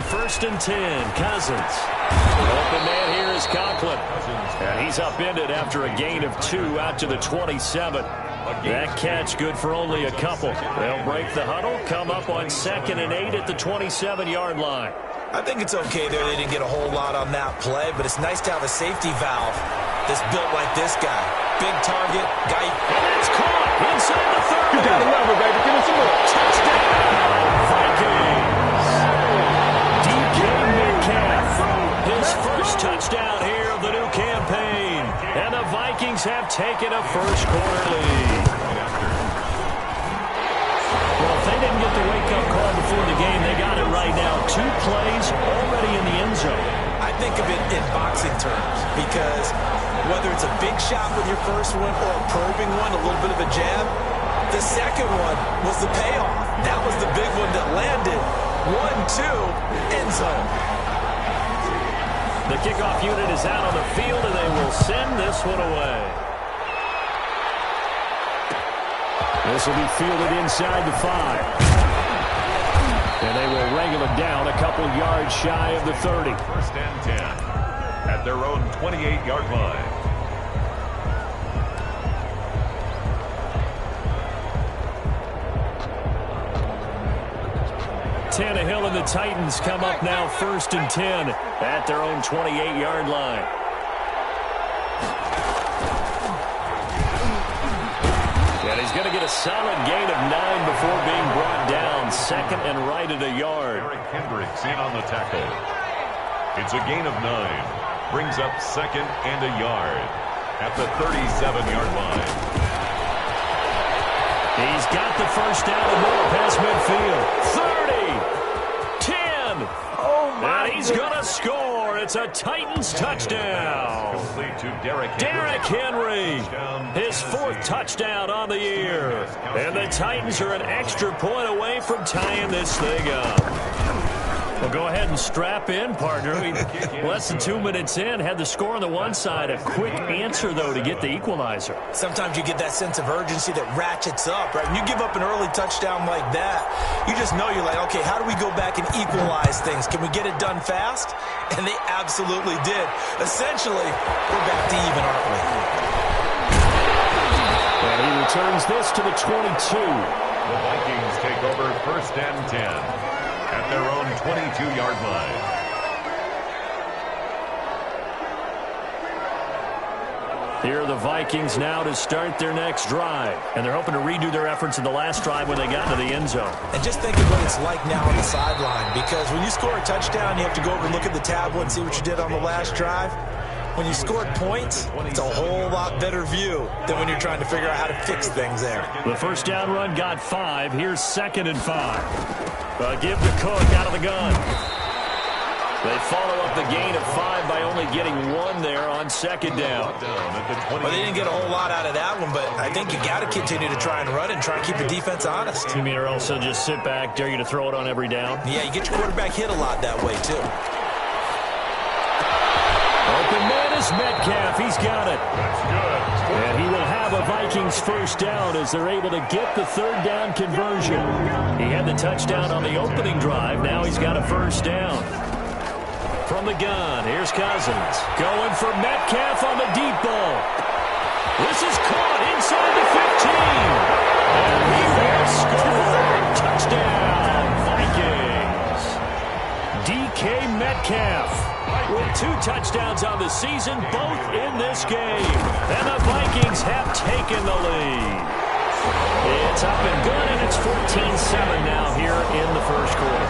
first and 10. Cousins. The open man here is Conklin. And he's upended after a gain of 2 out to the 27. That catch good for only a couple. They'll break the huddle, come up on 2nd and 8 at the 27-yard line. I think it's okay there. They didn't get a whole lot on that play, but it's nice to have a safety valve that's built like this guy. Big target, guy. And it's caught inside the 30. You got to love it, baby. Give me some more. Touchdown, Vikings. DK Metcalf, his first touchdown here of the new campaign. And the Vikings have taken a first-quarter lead. Well, if they didn't get the wake-up call before the game, they got it right now. 2 plays already in the end zone. I think of it in boxing terms because whether it's a big shot with your first one or a probing one, a little bit of a jab, the second one was the payoff. That was the big one that landed. 1-2, end zone. The kickoff unit is out on the field, and they will send this one away. This will be fielded inside the 5. And they will wrangle it down a couple yards shy of the 30. First and 10 at their own 28-yard line. Tannehill and the Titans come up now 1st and 10 at their own 28-yard line. And he's going to get a solid gain of 9 before being brought down. 2nd and right at a yard. Eric Hendricks in on the tackle. It's a gain of 9. Brings up 2nd and a yard at the 37-yard line. He's got the first down and more past midfield. 30, 10. Oh, my. And he's going to score. It's a Titans touchdown. Complete to Derrick Henry. His 4th touchdown on the year. And the Titans are an extra point away from tying this thing up. Well, go ahead and strap in, partner. Less than 2 minutes in, had the score on the one side. A quick answer, though, to get the equalizer. Sometimes you get that sense of urgency that ratchets up, right? When you give up an early touchdown like that, you just know you're like, okay, how do we go back and equalize things? Can we get it done fast? And they absolutely did. Essentially, we're back to even, aren't we? And he returns this to the 22. The Vikings take over 1st and 10. At their own 22-yard line. Here are the Vikings now to start their next drive. And they're hoping to redo their efforts in the last drive when they got to the end zone. And just think of what it's like now on the sideline. Because when you score a touchdown, you have to go over and look at the tablet and see what you did on the last drive. When you scored points, it's a whole lot better view than when you're trying to figure out how to fix things there. The first down run got 5. Here's 2nd and 5. Give the Cook out of the gun. They follow up the gain of 5 by only getting 1 there on 2nd down. Well, they didn't get a whole lot out of that one, but I think you got to continue to try and run and try and keep the defense honest. You mean or also just sit back, dare you to throw it on every down? Yeah, you get your quarterback hit a lot that way, too. Open man is Metcalf. He's got it. That's good. And he will have a Vikings first down as they're able to get the 3rd down conversion. He had the touchdown on the opening drive. Now he's got a first down. From the gun, here's Cousins. Going for Metcalf on the deep ball. This is caught inside the 15. And he will score. Touchdown, Vikings. DK Metcalf with 2 touchdowns on the season, both in this game. And the Vikings have taken the lead. It's up and good, and it's 14-7 now here in the first quarter.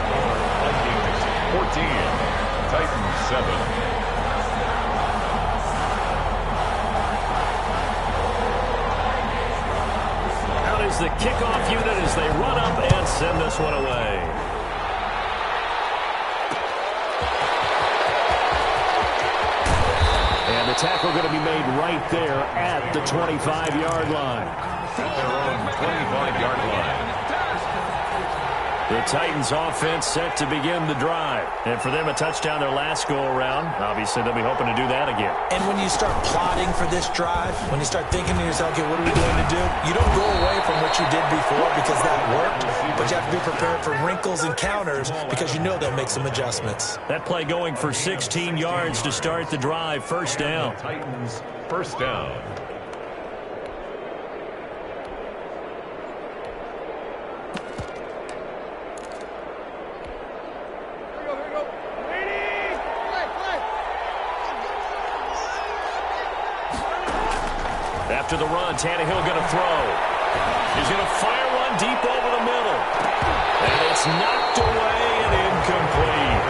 Vikings 14. Titans 7. Out is the kickoff unit as they run up and send this one away. And the tackle going to be made right there at the 25-yard line. At their own 25-yard line. The Titans offense set to begin the drive. And for them, a touchdown their last go-around. Obviously, they'll be hoping to do that again. And when you start plotting for this drive, when you start thinking to yourself, okay, what are we going to do? You don't go away from what you did before because that worked, but you have to be prepared for wrinkles and counters because you know they'll make some adjustments. That play going for 16 yards to start the drive. First down. Titans, first down. After the run, Tannehill going to throw. He's going to fire one deep over the middle. And it's knocked away and incomplete.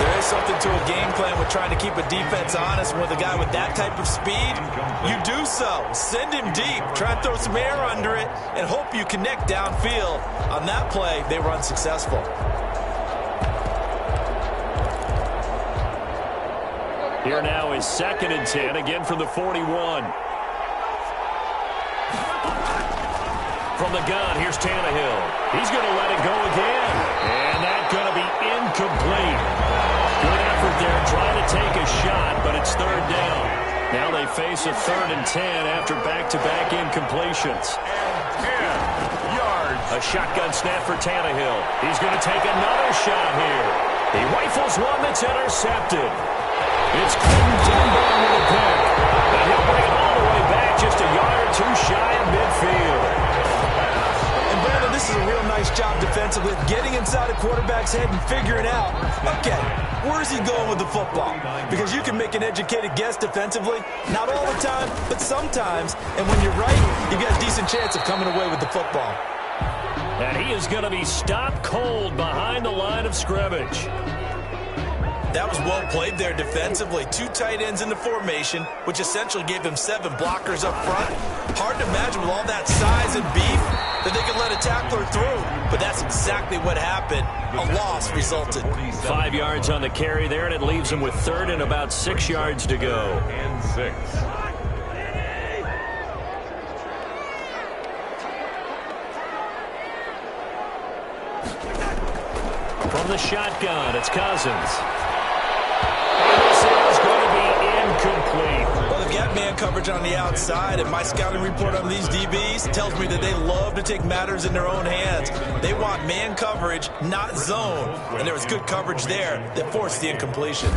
There is something to a game plan with trying to keep a defense honest. With a guy with that type of speed, you do so. Send him deep. Try and throw some air under it and hope you connect downfield. On that play, they were unsuccessful. Here now is 2nd and 10, again from the 41. From the gun, here's Tannehill. He's going to let it go again. And that's going to be incomplete. Good effort there trying to take a shot, but it's 3rd down. Now they face a 3rd and 10 after back-to-back incompletions. 10 yards. A shotgun snap for Tannehill. He's going to take another shot here. He rifles one that's intercepted. It's Clinton Dunbar with a pick. And he'll bring it all the way back just a yard or two shy of midfield. This is a real nice job defensively, getting inside a quarterback's head and figuring out, okay, where's he going with the football? Because you can make an educated guess defensively, not all the time, but sometimes. And when you're right, you've got a decent chance of coming away with the football. And he is going to be stopped cold behind the line of scrimmage. That was well played there defensively. 2 tight ends in the formation, which essentially gave them 7 blockers up front. Hard to imagine with all that size and beef that they could let a tackler through. But that's exactly what happened. A loss resulted. 5 yards on the carry there, and it leaves them with 3rd and about 6 yards to go. And 6. From the shotgun, it's Cousins. And this is going to be incomplete. Well, they've got man coverage on the outside, and my scouting report on these DBs tells me that they love to take matters in their own hands. They want man coverage, not zone. And there was good coverage there that forced the incompletion.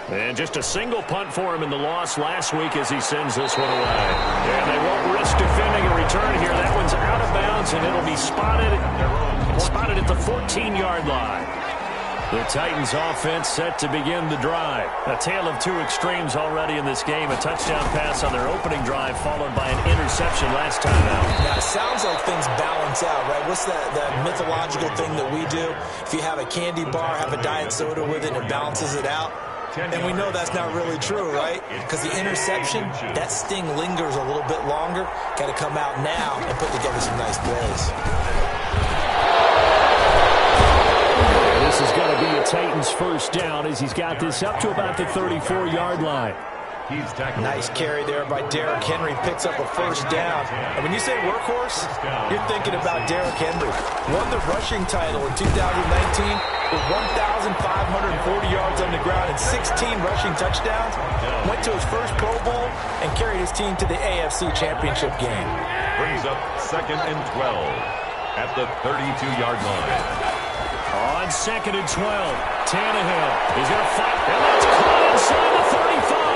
And just a single punt for him in the loss last week as he sends this one away. And they won't risk defending a return here. That one's out of bounds, and it'll be spotted at the 14-yard line. The Titans offense set to begin the drive. A tale of 2 extremes already in this game. A touchdown pass on their opening drive followed by an interception last time out. Now, it sounds like things balance out, right? What's that mythological thing that we do? If you have a candy bar, have a diet soda with it, and it balances it out. And we know that's not really true, right? Because the interception, that sting lingers a little bit longer. Got to come out now and put together some nice plays. This is going to be a Titans first down as he's got this up to about the 34-yard line. Nice carry there by Derrick Henry. Picks up a first down. And when you say workhorse, you're thinking about Derrick Henry. Won the rushing title in 2019 with 1,540 yards on the ground and 16 rushing touchdowns. Went to his first Pro Bowl and carried his team to the AFC Championship game. Brings up 2nd and 12 at the 32-yard line. On 2nd and 12, Tannehill. He's going to fight, and that's caught inside the 35.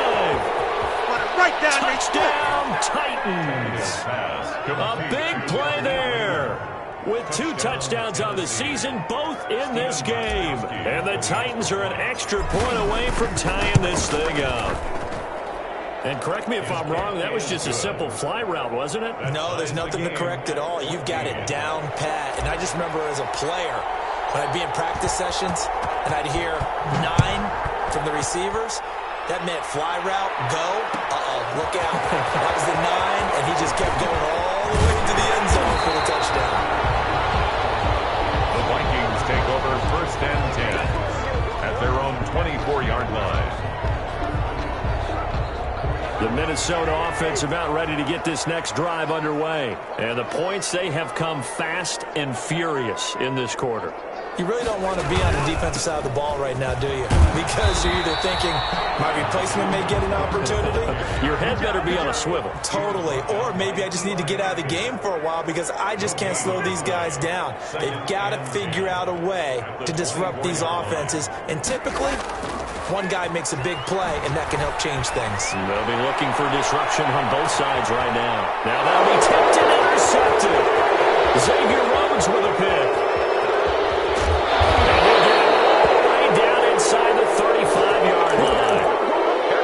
Right down Touchdown, Titans. A big play there. With 2 touchdowns on the season, both in this game. And the Titans are an extra point away from tying this thing up. And correct me if I'm wrong, that was just a simple fly route, wasn't it? No, there's nothing to correct at all. You've got it down pat. And I just remember as a player, when I'd be in practice sessions and I'd hear 9 from the receivers, that meant fly route, go, look out. That was the 9, and he just kept going all the way into the end zone for the touchdown. The Vikings take over 1st and 10 at their own 24-yard line. The Minnesota offense about ready to get this next drive underway. And the points, they have come fast and furious in this quarter. You really don't want to be on the defensive side of the ball right now, do you? Because you're either thinking, my replacement may get an opportunity. Your head better be on a swivel. Totally. Or maybe I just need to get out of the game for a while because I just can't slow these guys down. They've got to figure out a way to disrupt these offenses. And typically, one guy makes a big play, and that can help change things. They'll be looking for disruption on both sides right now. Now that'll be tipped and intercepted. Xavier Rhodes with a pick. Inside the 35-yard line.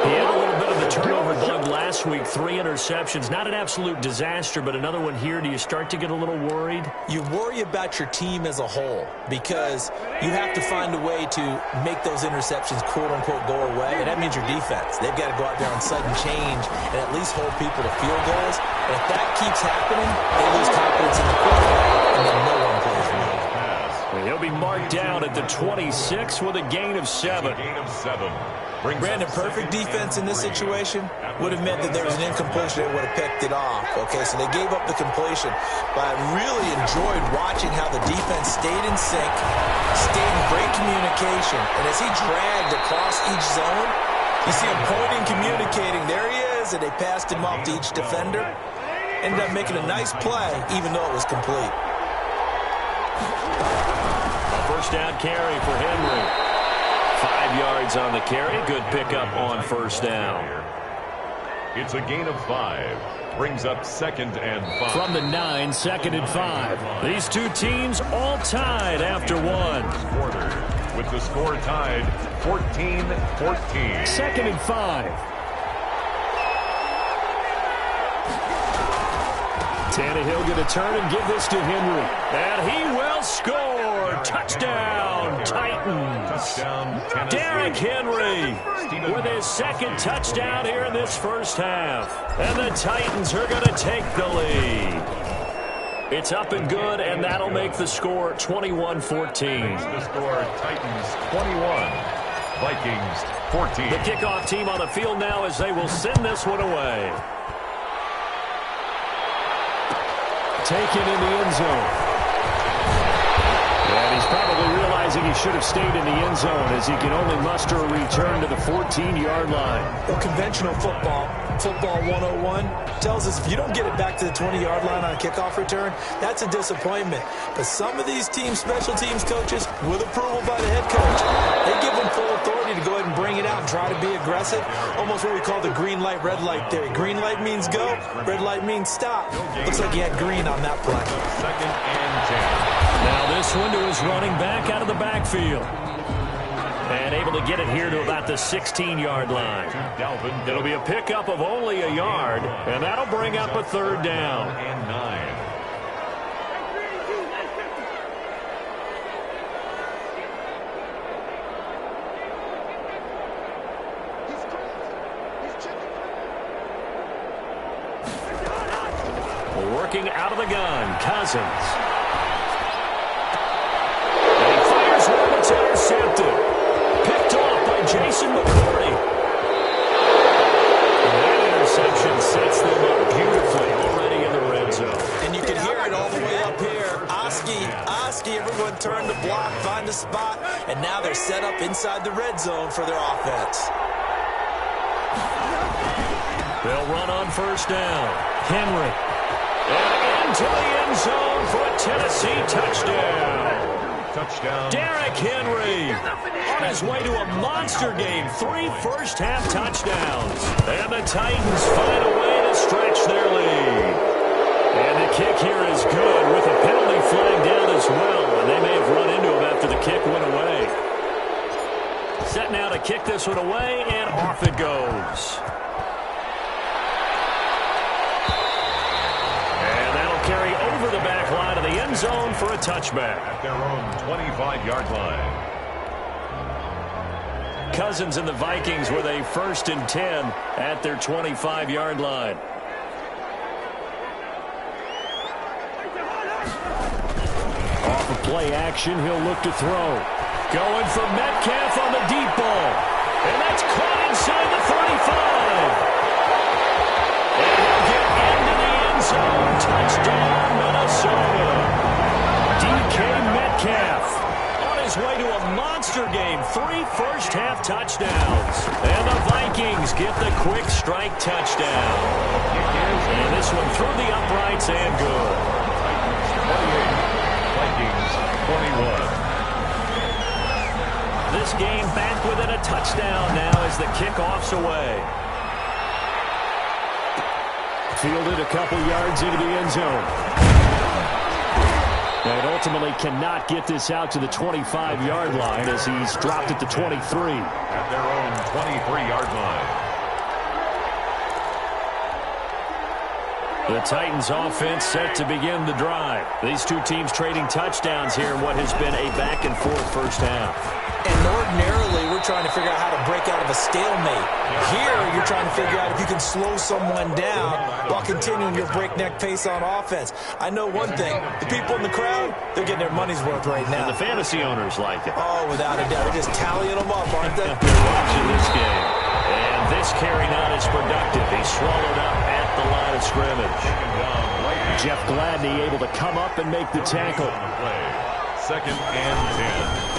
He had a little bit of the turnover bug last week, 3 interceptions. Not an absolute disaster, but another one here. Do you start to get a little worried? You worry about your team as a whole because you have to find a way to make those interceptions, quote-unquote, go away, and that means your defense. They've got to go out there on sudden change and at least hold people to field goals. And if that keeps happening, they lose confidence in the quarterback, and then no one plays well. He'll be marked down at the 26 with a gain of 7. Brandon, perfect defense in this situation would have meant that there was an incompletion. They would have picked it off. Okay, so they gave up the completion. But I really enjoyed watching how the defense stayed in sync, stayed in great communication. And as he dragged across each zone, you see him pointing, communicating. There he is, and they passed him off to each defender. Ended up making a nice play, even though it was complete. First down carry for Henry. 5 yards on the carry. Good pickup on first down. It's a gain of 5. Brings up 2nd and 5. From the 9, 2nd and 5. These two teams all tied after 1. Quarter with the score tied 14-14. 2nd and 5. Tannehill going to turn and give this to Henry. And he will score. Touchdown, Titans. Touchdown, Tennessee. Derrick Henry with his 2nd touchdown here in this first half. And the Titans are going to take the lead. It's up and good, and that'll make the score 21-14. The score, Titans 21, Vikings 14. The kickoff team on the field now as they will send this one away. Taken in the end zone. And he's probably realizing he should have stayed in the end zone as he can only muster a return to the 14-yard line. Well, conventional football 101, tells us if you don't get it back to the 20-yard line on a kickoff return, that's a disappointment. But some of these teams, special teams coaches, with approval by the head coach, they give them full authority to go ahead and bring it out and try to be aggressive. Almost what we call the green light, red light theory. Green light means go, red light means stop. Looks like he had green on that play. 2nd and 10. Now this one to his running back out of the backfield. And able to get it here to about the 16-yard line. It'll be a pickup of only a yard, and that'll bring up a 3rd down. And 9. Working out of the gun, Cousins. And he fires one that's intercepted. Picked off by Jason McCourty. And that interception sets them up beautifully already in the red zone. And you can hear it all the way up here. Oski, everyone turned to block, find a spot, and now they're set up inside the red zone for their offense. They'll run on first down. Henry. And into the end zone for a Tennessee touchdown. Derrick Henry on his way to a monster game. 3 first-half touchdowns. And the Titans find a way to stretch their lead. And the kick here is good with a penalty flag down as well. And they may have run into him after the kick went away. Set now to kick this one away, and off it goes. Carry over the back line of the end zone for a touchback. At their own 25-yard line. Cousins and the Vikings with a 1st and 10 at their 25-yard line. Off of play action, he'll look to throw. Going for Metcalf on the deep ball. And that's caught inside the 35. zone. Touchdown, Minnesota. DK Metcalf on his way to a monster game. 3 first-half touchdowns. And the Vikings get the quick strike touchdown. And this one through the uprights and good. 28. Vikings 21. This game back within a touchdown now as the kickoff's away. Fielded a couple yards into the end zone. And ultimately cannot get this out to the 25-yard line as he's dropped at the 23. At their own 23-yard line. The Titans offense set to begin the drive. These two teams trading touchdowns here in what has been a back-and-forth first half. And ordinarily, we're trying to figure out how to break out of a stalemate. Here, you're trying to figure out if you can slow someone down while continuing your breakneck pace on offense. I know one thing. The people in the crowd, they're getting their money's worth right now. And the fantasy owners like it. Oh, without a doubt. They're just tallying them up, aren't they? They're watching this game. And this carry not as productive. He's swallowed up at the line of scrimmage. Jeff Gladney able to come up and make the tackle. Second and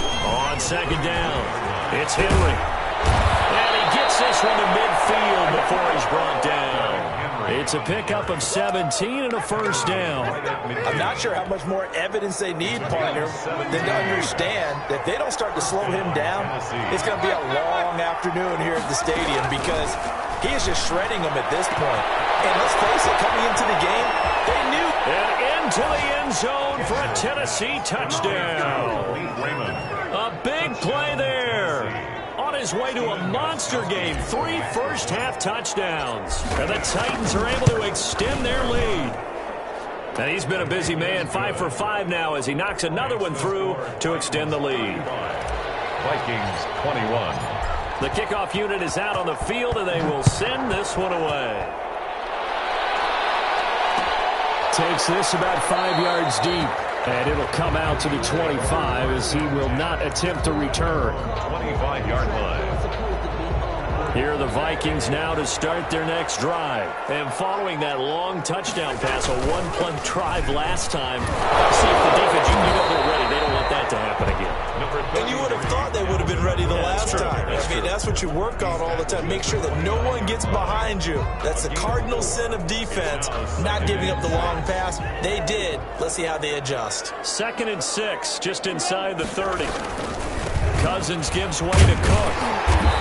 10. On second down, it's Henry. And he gets this one to midfield before he's brought down. It's a pickup of 17 and a first down. I'm not sure how much more evidence they need, partner, than to understand that if they don't start to slow him down, it's going to be a long afternoon here at the stadium because he is just shredding them at this point. And let's face it, coming into the game, they knew. And into the end zone for a Tennessee touchdown. A big play there. On his way to a monster game, 3 first-half touchdowns. And the Titans are able to extend their lead. And he's been a busy man, 5 for 5 now as he knocks another one through to extend the lead. Vikings 21. The kickoff unit is out on the field, and they will send this one away. Takes this about 5 yards deep. And it'll come out to the 25 as he will not attempt to return. 25-yard line. Here are the Vikings now to start their next drive. And following that long touchdown pass, a one-play drive last time, see if the defense, you know they're ready. They don't want that to happen again. And you would have thought they would have been ready the last time. That's what you work on all the time. Make sure that no one gets behind you. That's the cardinal sin of defense, not giving up the long pass. They did. Let's see how they adjust. 2nd and 6, just inside the 30. Cousins gives way to Cook.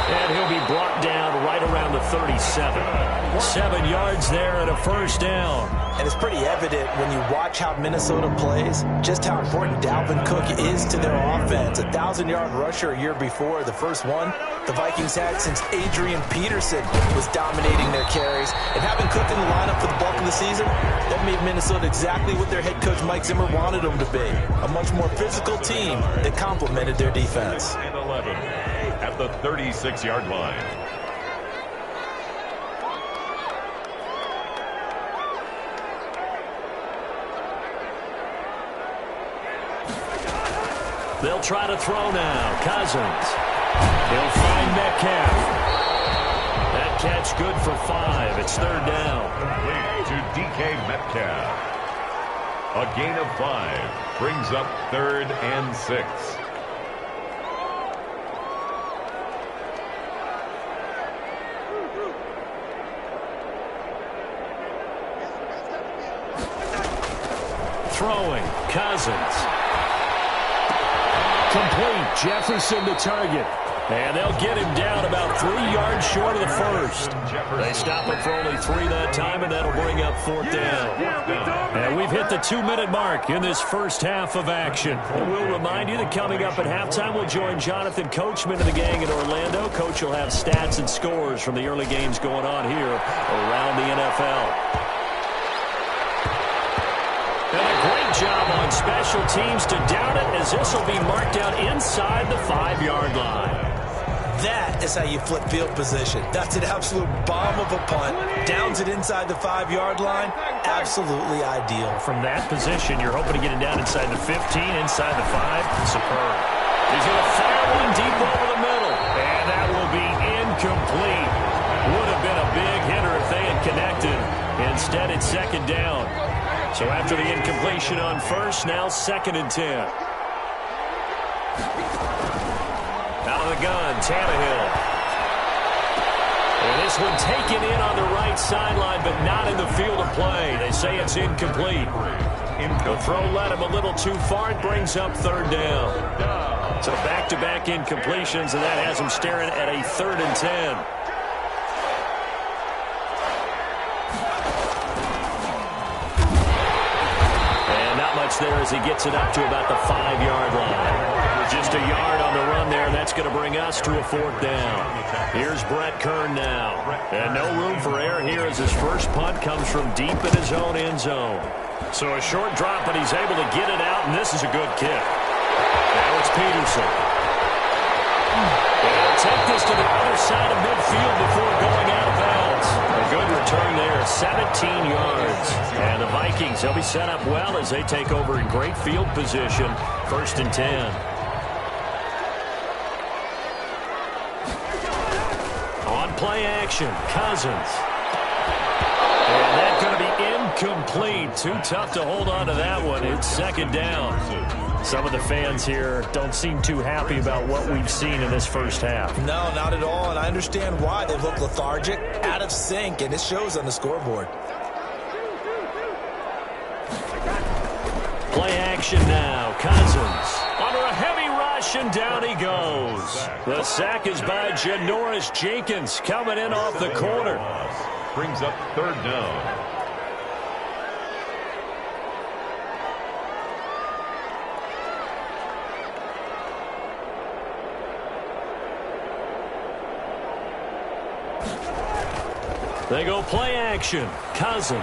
And he'll be brought down right around the 37. 7 yards there and a first down. And it's pretty evident when you watch how Minnesota plays, just how important Dalvin Cook is to their offense. A 1,000-yard rusher a year before, the first one the Vikings had since Adrian Peterson was dominating their carries. And having Cook in the lineup for the bulk of the season, that made Minnesota exactly what their head coach Mike Zimmer wanted them to be. A much more physical team that complemented their defense. And 11 at the 36-yard line. They'll try to throw now. Cousins. He'll find Metcalf. That catch good for 5. It's 3rd down. To DK Metcalf. A gain of 5 brings up 3rd and 6. Throwing. Cousins. Complete. Jefferson to target. And they'll get him down about 3 yards short of the first. They stop him for only 3 that time, and that'll bring up 4th down. And we've hit the 2-minute mark in this first half of action. And we'll remind you that coming up at halftime, we'll join Jonathan Coachman and the gang in Orlando. Coach will have stats and scores from the early games going on here around the NFL. And a great job on special teams to down it as this will be marked out inside the 5-yard line. That is how you flip field position. That's an absolute bomb of a punt. Downs it inside the 5-yard line. Absolutely ideal. From that position, you're hoping to get it down inside the 15, inside the 5. Superb. He's going to fire one deep over the middle. And that will be incomplete. Would have been a big hitter if they had connected. Instead, it's second down. So after the incompletion on first, now 2nd and 10. Out of the gun, Tannehill. And this one taken in on the right sideline, but not in the field of play. They say it's incomplete. The throw led him a little too far. It brings up 3rd down. So back-to-back incompletions, and that has him staring at a 3rd and 10. And not much there as he gets it up to about the 5-yard line. Just a yard on the run there, and that's going to bring us to a 4th down. Here's Brett Kern now. And no room for error here as his first punt comes from deep in his own end zone. So a short drop, but he's able to get it out, and this is a good kick. Now it's Peterson. They'll take this to the other side of midfield before going out of bounds. A good return there, 17 yards. And the Vikings, they'll be set up well as they take over in great field position. 1st and 10. On play action, Cousins. And that's going to be incomplete. Too tough to hold on to that one. It's 2nd down. Some of the fans here don't seem too happy about what we've seen in this first half. No, not at all, and I understand why. They look lethargic, out of sync, and it shows on the scoreboard. Play action now. Cousins under a heavy rush, and down he goes. The sack is by Janoris Jenkins coming in off the corner. Brings up 3rd down. They go play action. Cousins.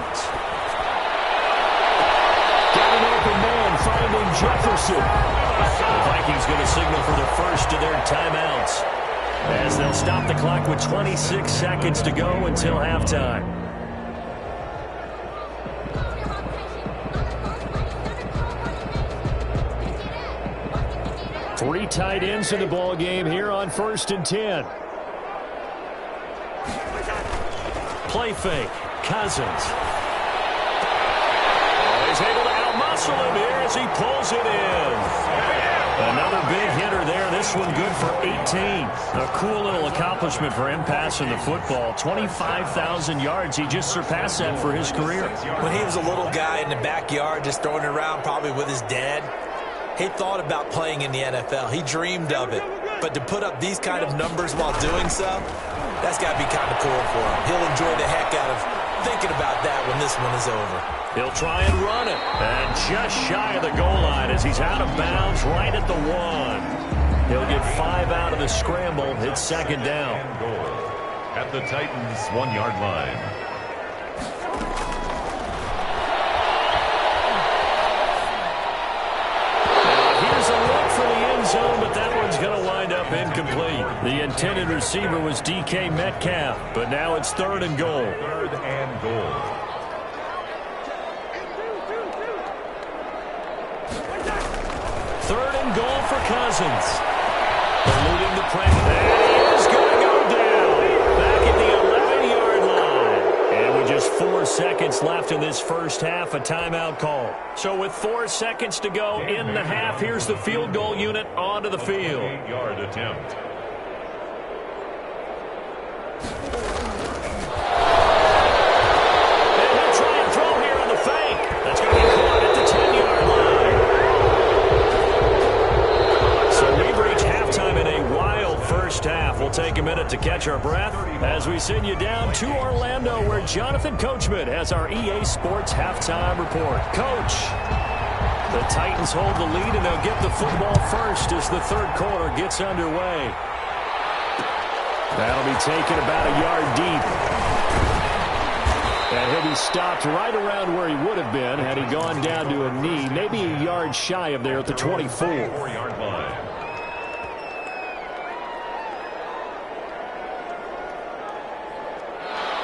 Got an open man finding Jefferson. The Vikings going to signal for the first of their timeouts as they'll stop the clock with 26 seconds to go until halftime. Three tight ends in the ball game here on 1st and 10. Play fake. Cousins. He's able to outmuscle him here as he pulls it in. Another big hitter there. This one good for 18. A cool little accomplishment for him passing the football. 25,000 yards. He just surpassed that for his career. When he was a little guy in the backyard just throwing it around probably with his dad, he thought about playing in the NFL. He dreamed of it. But to put up these kind of numbers while doing so, that's got to be kind of cool for him. He'll enjoy the heck out of thinking about that when this one is over. He'll try and run it. And just shy of the goal line as he's out of bounds right at the 1. He'll get 5 out of the scramble. It's 2nd down. At the Titans' 1-yard line. Zone, but that one's going to wind up incomplete. The intended receiver was DK Metcalf, but now it's 3rd and goal. 3rd and goal. Third and goal for Cousins. Eluding the pressure. And he is going to go down. Back at the 11-yard line. And with just 4 seconds left in this first half, a timeout call. So with 4 seconds to go in the half, here's the field goal unit onto the field. 8-yard attempt. And he'll try and throw here on the fake. That's going to be caught at the 10-yard line. So we've reached halftime in a wild first half. We'll take a minute to catch our breath as we send you down to Orlando, where Jonathan Coachman has our EA Sports halftime report. Coach, the Titans hold the lead, and they'll get the football first as the 3rd quarter gets underway. That'll be taken about a yard deep. And he'll be stopped right around where he would have been had he gone down to a knee, maybe a yard shy of there at the 24. 4-yard line.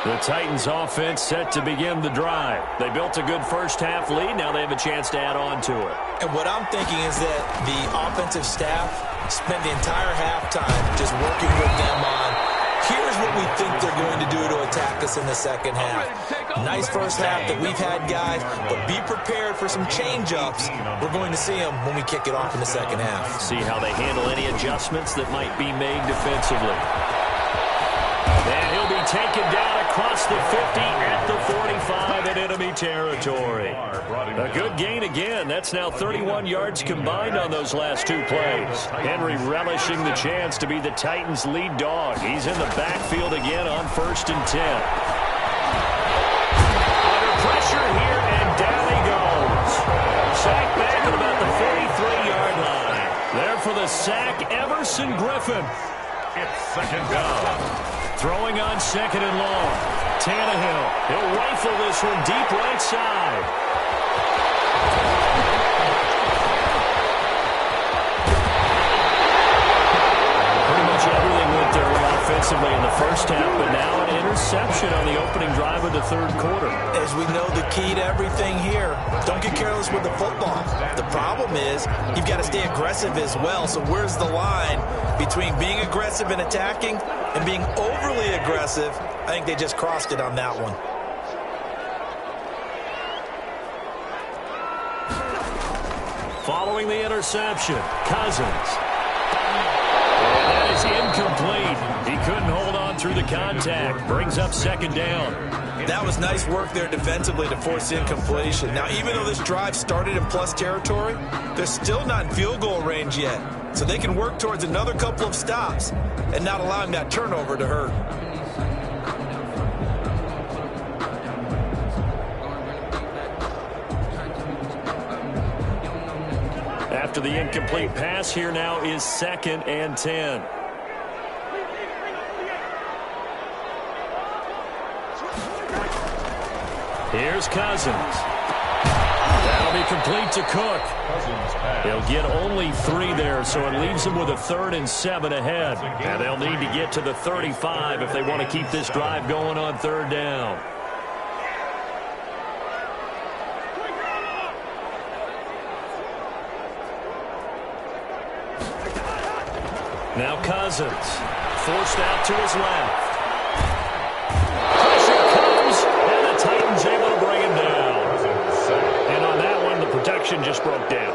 The Titans offense set to begin the drive. They built a good first half lead. Now they have a chance to add on to it. And what I'm thinking is that the offensive staff spent the entire halftime just working with them on Here's what we think they're going to do to attack us in the second half. Nice first half that we've had, guys, but be prepared for some change-ups. We're going to see them when we kick it off in the second half. See how they handle any adjustments that might be made defensively. And he'll be taken down across the 50 at the 45 in enemy territory. A good gain again. That's now 31 yards combined on those last two plays. Henry relishing the chance to be the Titans' lead dog. He's in the backfield again on 1st and 10. Under pressure here, and down he goes. Sacked back at about the 43-yard line. There for the sack, Everson Griffin. It's second down. Throwing on 2nd and long. Tannehill. He'll rifle this one deep right side. Pretty much everything went their way offensively in the first half, but now an interception on the opening drive of the third quarter. As we know, the key to everything here, don't get careless with the football. The problem is you've got to stay aggressive as well. So where's the line between being aggressive and attacking and being overly aggressive? I think they just crossed it on that one. Following the interception, Cousins. And that is incomplete. He couldn't hold on through the contact. Brings up 2nd down. That was nice work there defensively to force incompletion. Now, even though this drive started in plus territory, they're still not in field goal range yet. So they can work towards another couple of stops and not allowing that turnover to hurt. After the incomplete pass, here now is 2nd and 10. Here's Cousins. That'll be complete to Cook. They'll get only 3 there, so it leaves them with a 3rd and 7 ahead. And they'll need to get to the 35 if they want to keep this drive going on 3rd down. Now Cousins, forced out to his left. Pressure comes, and the Titans able to bring him down. And on that one, the protection just broke down.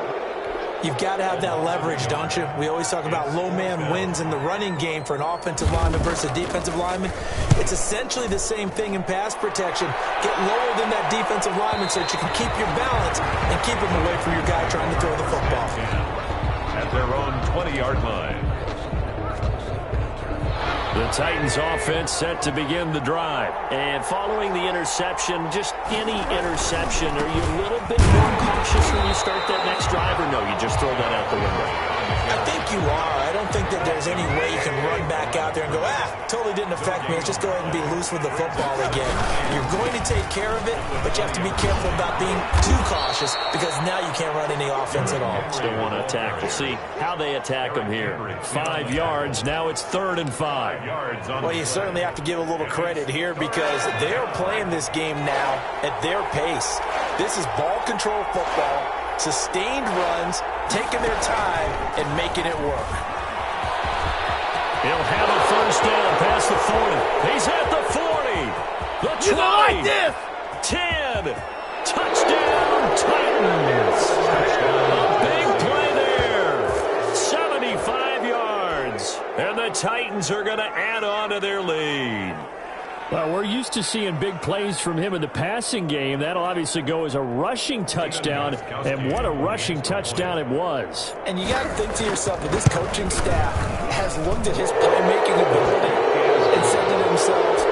You've got to have that leverage, don't you? We always talk about low man wins in the running game for an offensive lineman versus a defensive lineman. It's essentially the same thing in pass protection. Get lower than that defensive lineman so that you can keep your balance and keep him away from your guy trying to throw the football. At their own 20-yard line. The Titans offense set to begin the drive. And following the interception, just any interception, are you a little bit more cautious when you start that next drive, or no, you just throw that out the window? I think you are. I don't think that there's any way you can run back out there and go, totally didn't affect me. Let's just go ahead and be loose with the football again. You're going to take care of it, but you have to be careful about being too cautious because now you can't run any offense at all. Still want to attack. We'll see how they attack them here. 5 yards. Now it's 3rd and 5. Well, you certainly have to give a little credit here because they're playing this game now at their pace. This is ball control football, sustained runs, taking their time, and making it work. He'll have a 1st down past the 40. He's at the 40. The 20. Like this. 10. Touchdown, Titans. A big play there. 75 yards. And the Titans are going to add on to their lead. Well, we're used to seeing big plays from him in the passing game. That'll obviously go as a rushing touchdown, and what a rushing touchdown it was. And you got to think to yourself that this coaching staff has looked at his playmaking ability and said to themselves,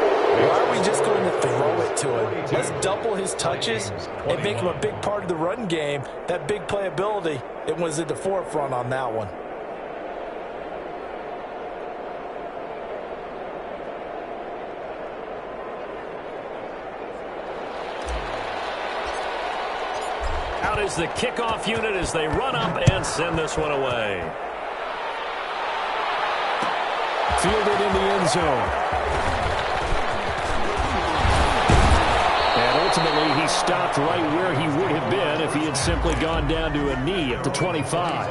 why are we just going to throw it to him? Let's double his touches and make him a big part of the run game. That big playability, it was at the forefront on that one. Out is the kickoff unit as they run up and send this one away. Fielded in the end zone. And ultimately, he stopped right where he would have been if he had simply gone down to a knee at the 25.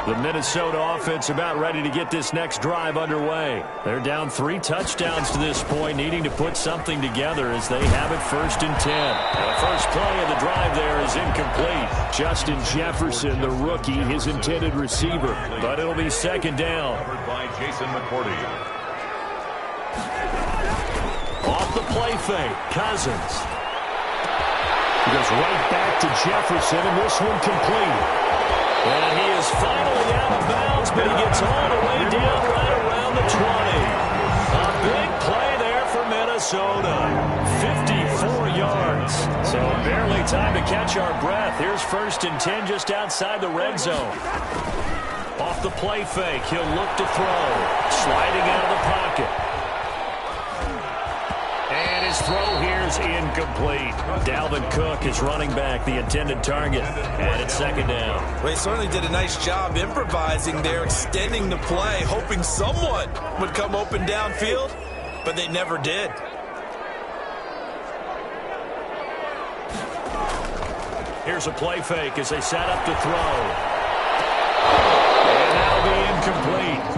The Minnesota offense about ready to get this next drive underway. They're down 3 touchdowns to this point, needing to put something together as they have it 1st and 10. And the first play of the drive there is incomplete. Justin Jefferson, the rookie, his intended receiver. But it'll be 2nd down. Covered by Jason McCourty. Off the play fake, Cousins. He goes right back to Jefferson, and this one complete. And he is finally out of bounds, but he gets all the way down right around the 20. A big play there for Minnesota. 54 yards. So barely time to catch our breath. Here's 1st and 10 just outside the red zone. Off the play fake, he'll look to throw. Sliding out of the pocket. And his throw here is incomplete. Dalvin Cook is running back, the intended target. And it's 2nd down. Well, he certainly did a nice job improvising there, extending the play, hoping someone would come open downfield, but they never did. Here's a play fake as they set up to throw. And that'll be incomplete.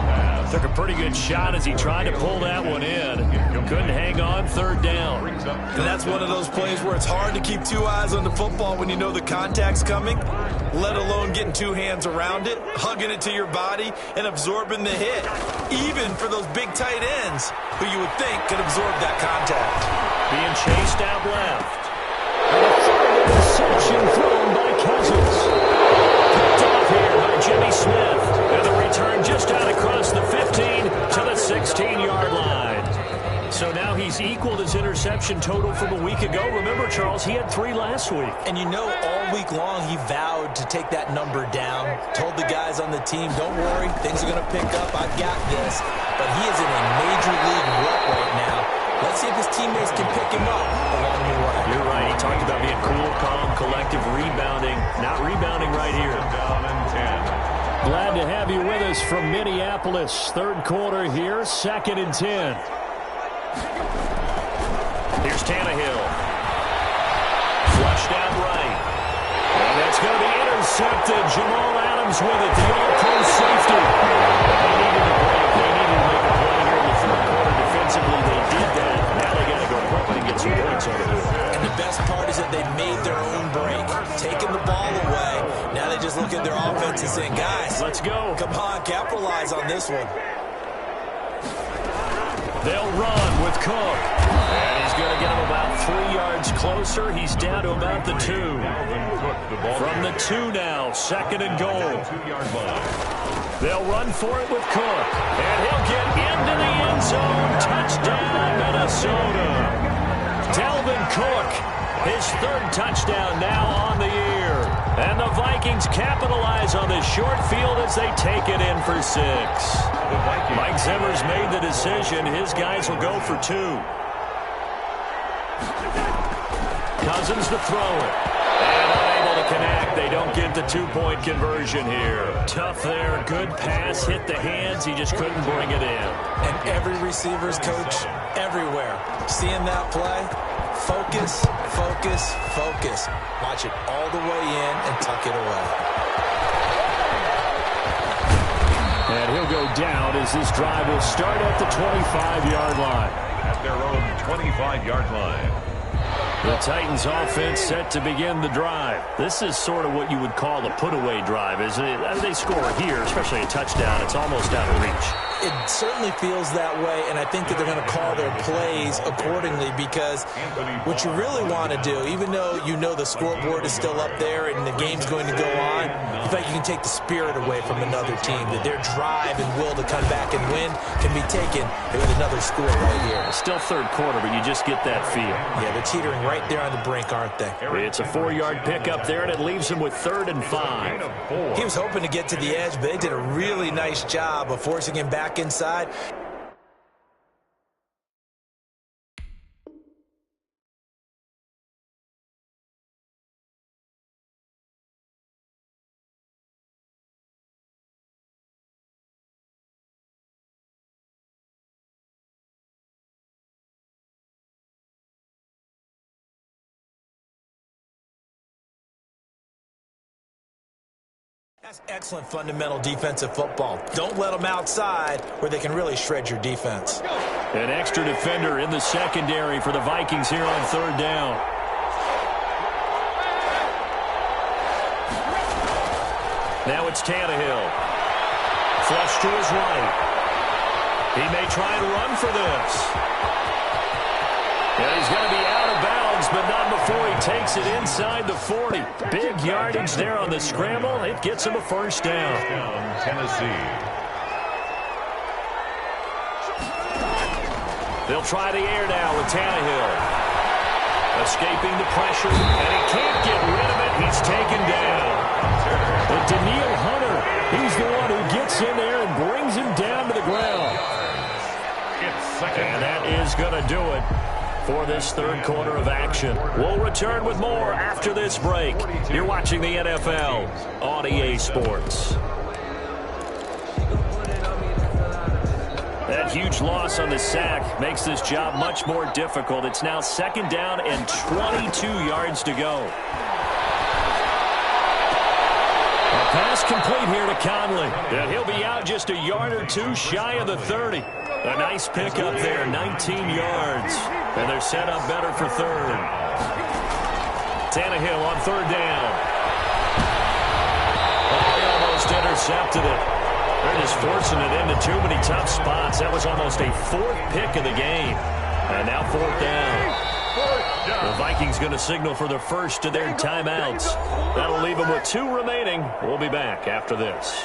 Took a pretty good shot as he tried to pull that one in. Couldn't hang on, 3rd down. And that's one of those plays where it's hard to keep 2 eyes on the football when you know the contact's coming, let alone getting 2 hands around it, hugging it to your body, and absorbing the hit, even for those big tight ends who you would think could absorb that contact. Being chased out left. And a third interception thrown by Cousins. Picked off here by Jimmy Smith. And the return just out across the 15 to the 16-yard line. So now he's equaled his interception total from a week ago. Remember, Charles, he had 3 last week. And you know, all week long he vowed to take that number down. Told the guys on the team, don't worry, things are going to pick up. I've got this. But he is in a major league rut right now. Let's see if his teammates can pick him up along the way. You're right. He talked about being cool, calm, collective, rebounding. Not rebounding right here. Down and 10. Glad to have you with us from Minneapolis. 3rd quarter here, 2nd and 10. Here's Tannehill. Flushed out right. And that's going to be intercepted. Jamal Adams with it. The all-pro safety. They needed to break. They needed to make a play here in the 3rd quarter defensively. They did that. Now they got to go quickly and get some points on it. And the best part is that they made their own break, taking the ball away. Now they just look at their offense and saying, guys, let's go. Come on, capitalize on this one. They'll run with Cook. And he's going to get him about 3 yards closer. He's down to about the 2. From the 2 now, 2nd and goal. 2-yard line. They'll run for it with Cook. And he'll get into the end zone. Touchdown, Minnesota. Dalvin Cook, his 3rd touchdown now on the year. And the Vikings capitalize on this short field as they take it in for 6. Mike Zimmer's made the decision. His guys will go for 2. Cousins to throw it. And unable to connect. They don't get the 2-point conversion here. Tough there. Good pass. Hit the hands. He just couldn't bring it in. And every receiver's coach everywhere. Seeing that play, focus, focus, focus. Watch it all the way in and tuck it away. And he'll go down as this drive will start at the 25-yard line. At their own 25-yard line. The Titans offense set to begin the drive. This is sort of what you would call a put-away drive, isn't it? As they score here, especially a touchdown, it's almost out of reach. It certainly feels that way, and I think that they're going to call their plays accordingly because what you really want to do, even though you know the scoreboard is still up there and the game's going to go on, in fact, you can take the spirit away from another team, that their drive and will to come back and win can be taken with another score right here. It's still 3rd quarter, but you just get that feel. Yeah, they're teetering right there on the brink, aren't they? It's a 4-yard pickup there, and it leaves him with 3rd and 5. He was hoping to get to the edge, but they did a really nice job of forcing him back inside. That's excellent fundamental defensive football. Don't let them outside where they can really shred your defense. An extra defender in the secondary for the Vikings here on third down. Now it's Tannehill. Flush to his right. He may try and run for this. And he's going to be out of bounds, but not before he takes it inside the 40. Big yardage there on the scramble. It gets him a first down. Tennessee. They'll try the air now with Tannehill. Escaping the pressure, and he can't get rid of it. He's taken down. But Daniil Hunter, he's the one who gets in there and brings him down to the ground. And that is going to do it for this third quarter of action. We'll return with more after this break. You're watching the NFL on EA Sports. That huge loss on the sack makes this job much more difficult. It's now second down and 22 yards to go. A pass complete here to Conley. And he'll be out just a yard or two shy of the 30. A nice pickup there, 19 yards. And they're set up better for third. Tannehill on third down. Oh, he almost intercepted it. They're just forcing it into too many tough spots. That was almost a fourth pick of the game. And now fourth down. The Vikings going to signal for the first of their timeouts. That'll leave them with 2 remaining. We'll be back after this.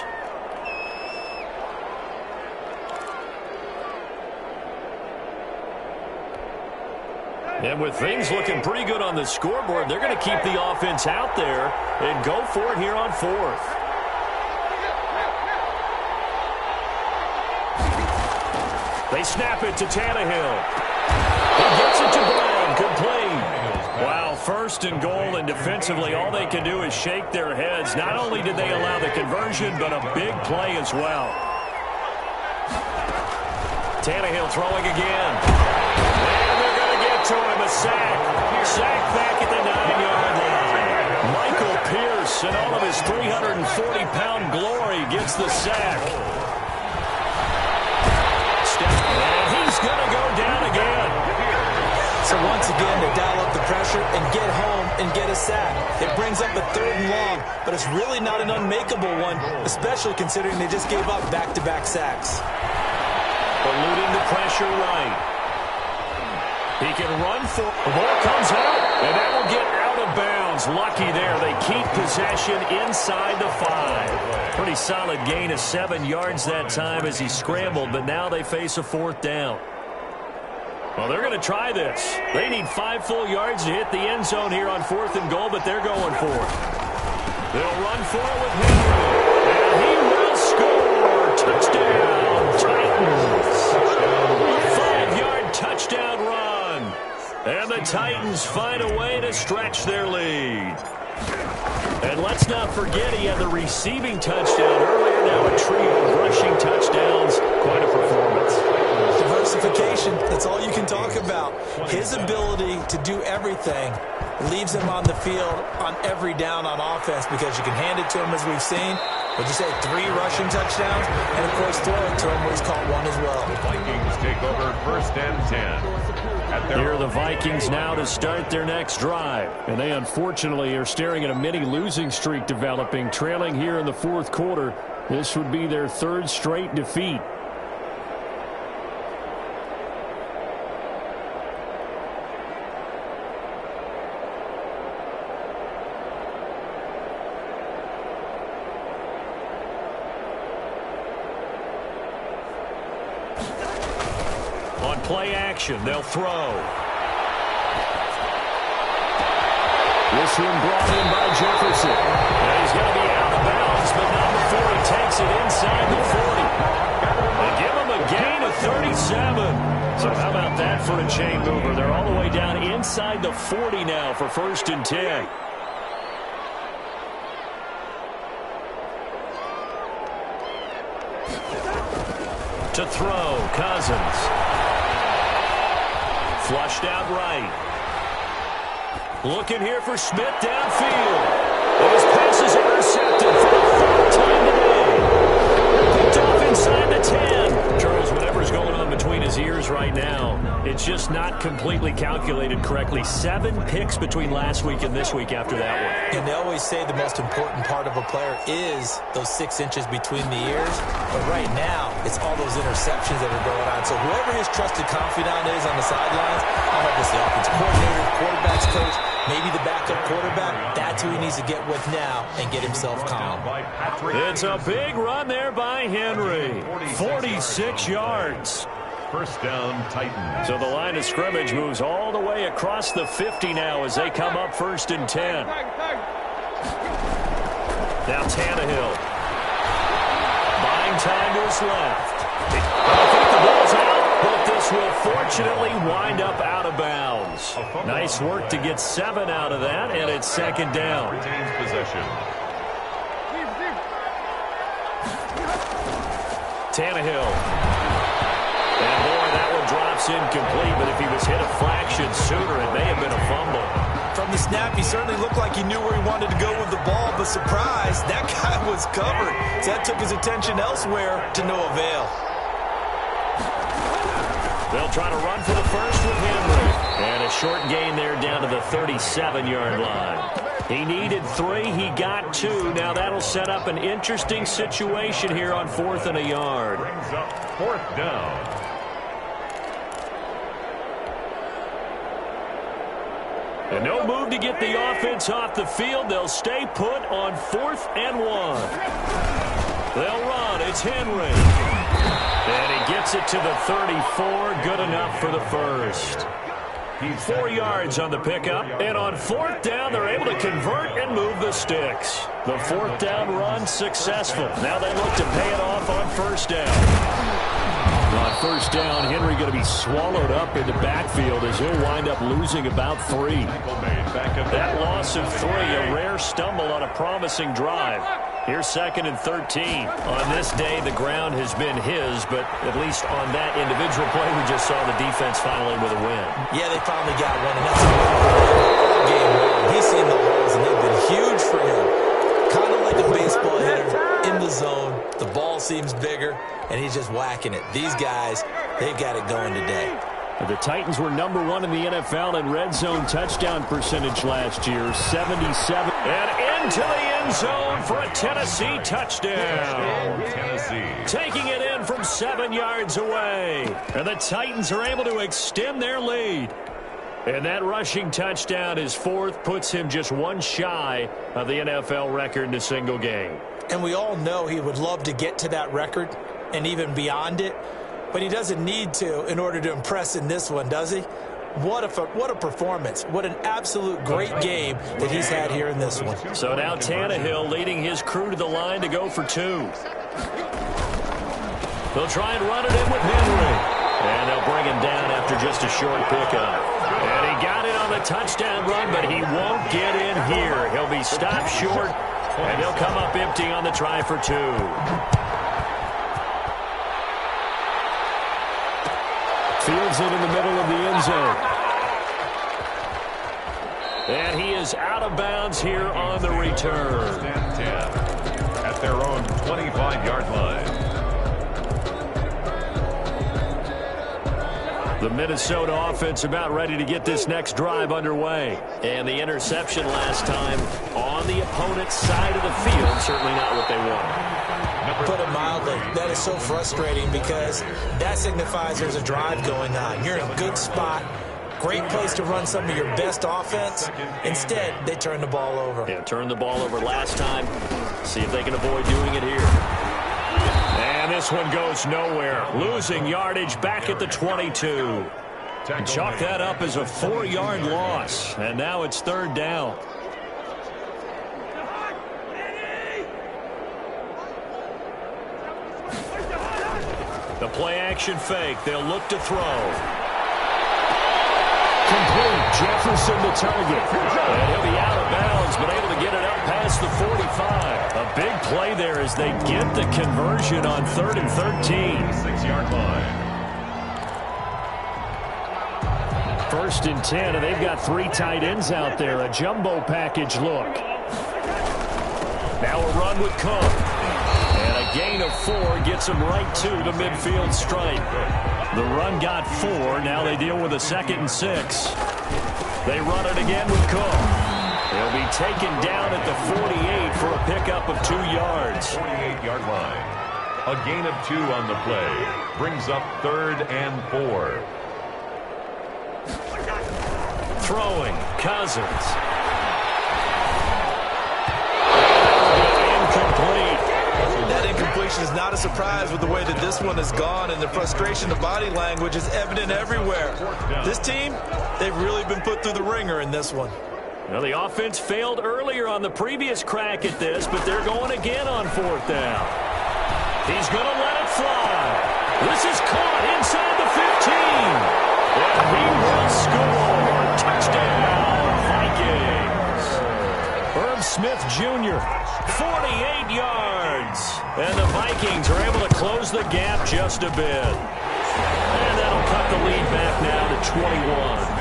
And with things looking pretty good on the scoreboard, they're going to keep the offense out there and go for it here on fourth. They snap it to Tannehill. He gets it to Brown, complete. Wow, first and goal, and defensively all they can do is shake their heads. Not only did they allow the conversion, but a big play as well. Tannehill throwing again. And they're going to get to him, a sack. Sack back at the 9-yard line. Michael Pierce, in all of his 340-pound glory, gets the sack. And he's going to go down again. So once again, they dial up the pressure and get home and get a sack. It brings up a third and long, but it's really not an unmakeable one, especially considering they just gave up back-to-back sacks. Eluding the pressure right. He can run for it. The ball comes out, and that will get out of bounds. Lucky there. They keep possession inside the 5. Pretty solid gain of 7 yards that time as he scrambled, but now they face a fourth down. Well, they're going to try this. They need 5 full yards to hit the end zone here on fourth and goal, but they're going for it. They'll run for it with Henry, and he will score. Touchdown, Titans. A 5-yard touchdown run. And the Titans find a way to stretch their lead. And let's not forget he had the receiving touchdown earlier. Now a trio of rushing touchdowns. Quite a performance. Diversification, that's all you can talk about. His ability to do everything leaves him on the field on every down on offense because you can hand it to him as we've seen. Would you say 3 rushing touchdowns? And, of course, throw it to him when he's caught one as well. The Vikings take over first and 10. Here are the Vikings now to start their next drive. And they, unfortunately, are staring at a mini losing streak developing, trailing here in the fourth quarter. This would be their 3rd straight defeat. On play action, they'll throw. This one brought in by Jefferson. And he's going to be out of bounds, but not before he takes it inside the 40. They give him a gain of 37. So how about that for a chain mover? They're all the way down inside the 40 now for first and 10. To throw, Cousins. Flushed out right. Looking here for Smith downfield. And his pass is intercepted for the 4th just not completely calculated correctly. 7 picks between last week and this week after that one. And they always say the most important part of a player is those 6 inches between the ears. But right now, it's all those interceptions that are going on. So whoever his trusted confidant is on the sidelines, I hope it's the offensive coordinator, quarterback's coach, maybe the backup quarterback. That's who he needs to get with now and get himself calm. It's a big run there by Henry. 46 yards. First down, Titans. So the line of scrimmage moves all the way across the 50 now as they come up 1st and 10. Now Tannehill. Buying time to his left. I think the ball's out, but this will fortunately wind up out of bounds. Nice work to get 7 out of that, and it's 2nd down. Retains possession. Tannehill. And boy, that one drops incomplete, but if he was hit a fraction sooner, it may have been a fumble. From the snap, he certainly looked like he knew where he wanted to go with the ball, but surprise, that guy was covered. So that took his attention elsewhere to no avail. They'll try to run for the first with Henry. And a short gain there down to the 37-yard line. He needed 3. He got 2. Now that'll set up an interesting situation here on 4th and a yard. Brings up 4th down. And no move to get the offense off the field. They'll stay put on 4th and 1. They'll run. It's Henry. And he gets it to the 34. Good enough for the first. 4 yards on the pickup. And on 4th down, they're able to convert and move the sticks. The 4th down run successful. Now they look to pay it off on 1st down. On 1st down, Henry going to be swallowed up in the backfield as he'll wind up losing about 3. That loss of 3, a rare stumble on a promising drive. Here's 2nd and 13. On this day, the ground has been his, but at least on that individual play, we just saw the defense finally with a win. Yeah, they finally got one, and that's a win for him. All game long. He's seen the holes, and they've been huge for him. Kind of like a baseball hitter in the zone. The ball seems bigger, and he's just whacking it. These guys, they've got it going today. The Titans were number 1 in the NFL in red zone touchdown percentage last year, 77. And into the end zone for a Tennessee touchdown. Tennessee. Taking it in from 7 yards away. And the Titans are able to extend their lead. And that rushing touchdown, his 4th, puts him just 1 shy of the NFL record in a single game. And we all know he would love to get to that record and even beyond it. But he doesn't need to in order to impress in this one, does he? What a performance. What an absolute great game that he's had here in this one. So now Tannehill leading his crew to the line to go for 2. They'll try and run it in with Henry. And they'll bring him down after just a short pickup. And he got it on the touchdown run, but he won't get in here. He'll be stopped short, and he'll come up empty on the try for 2. Fields it in the middle of the end zone. And he is out of bounds here on the return. 10 at their own 25-yard line. The Minnesota offense about ready to get this next drive underway. And the interception last time on the opponent's side of the field, certainly not what they wanted. Put it mildly, that is so frustrating because that signifies there's a drive going on. You're in a good spot, great place to run some of your best offense. Instead, they turn the ball over. Yeah, turned the ball over last time. See if they can avoid doing it here. And this one goes nowhere. Losing yardage back at the 22. And chalk that up as a 4-yard loss. And now it's 3rd down. The play-action fake. They'll look to throw. Complete. Jefferson the target. And he'll be out of bounds, but able to get it up past the 45. A big play there as they get the conversion on 3rd and 13. 6-yard line. 1st and 10, and they've got 3 tight ends out there. A jumbo package look. Now a run with Cook. And gain of 4 gets them right to the midfield stripe. The run got 4. Now they deal with a 2nd and 6. They run it again with Cook. He'll be taken down at the 48 for a pickup of 2 yards. 48-yard line. A gain of 2 on the play. Brings up 3rd and 4. Throwing, Cousins. Incomplete. That incompletion is not a surprise with the way that this one has gone, and the frustration of body language is evident everywhere. This team, they've really been put through the ringer in this one. Well, the offense failed earlier on the previous crack at this, but they're going again on 4th down. He's going to let it fly. This is caught inside the 15. And he will score. Touchdown, Vikings. Herb Smith Jr., 48 yards. And the Vikings are able to close the gap just a bit. And that'll cut the lead back now to 21.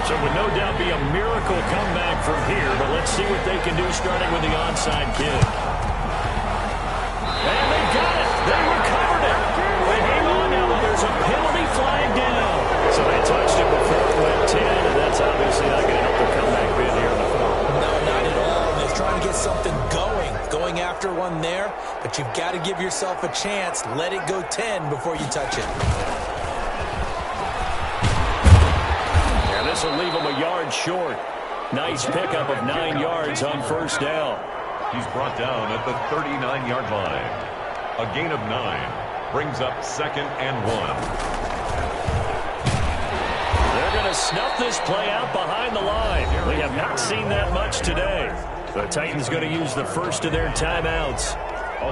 So it would no doubt be a miracle comeback from here, but let's see what they can do starting with the onside kick. And they got it. They recovered it. They hang on now, but there's a penalty flag down. So they touched it before it went 10, and that's obviously not going to help their comeback bid here in the fourth. No, not at all. They're trying to get something going after one there, but you've got to give yourself a chance. Let it go 10 before you touch it. This will leave him a yard short. Nice pickup of 9 yards on 1st down. He's brought down at the 39-yard line. A gain of 9 brings up 2nd and 1. They're going to snuff this play out behind the line. We have not seen that much today. The Titans going to use the first of their timeouts.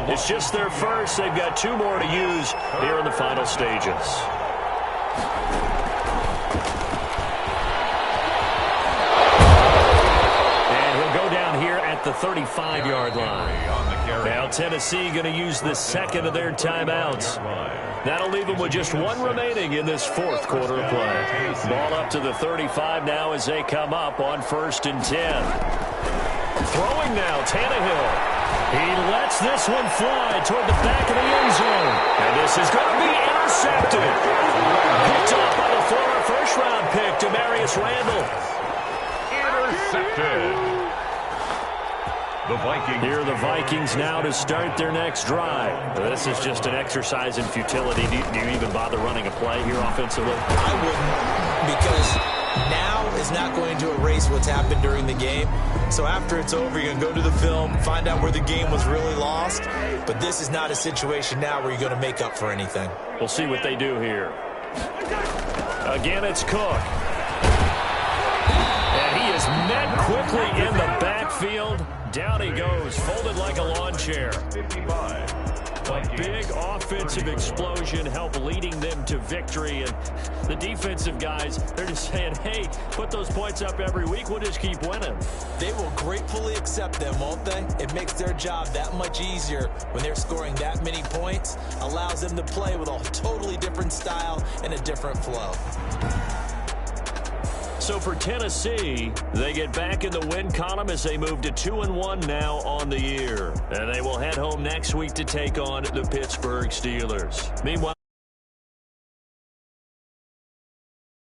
It's just their first. They've got 2 more to use here in the final stages. The 35-yard line. Now Tennessee going to use the 2nd of their timeouts. That'll leave them with just 1 remaining in this 4th quarter of play. Ball up to the 35 now as they come up on 1st and 10. Throwing now, Tannehill. He lets this one fly toward the back of the end zone. And this is going to be intercepted. Picked up by the former first-round pick, Demarius Randall. Intercepted. The Vikings. Here are the Vikings now to start their next drive. This is just an exercise in futility. Do you even bother running a play here offensively? I wouldn't, because now is not going to erase what's happened during the game. So after it's over, you're going to go to the film, find out where the game was really lost. But this is not a situation now where you're going to make up for anything. We'll see what they do here. Again, it's Cook. And he is met quickly in the backfield. Down he goes, folded like a lawn chair. 55. A big offensive explosion helped leading them to victory. And the defensive guys, they're just saying, hey, put those points up every week. We'll just keep winning. They will gratefully accept them, won't they? It makes their job that much easier when they're scoring that many points. Allows them to play with a totally different style and a different flow. So for Tennessee, they get back in the win column as they move to 2-1 now on the year. And they will head home next week to take on the Pittsburgh Steelers. Meanwhile,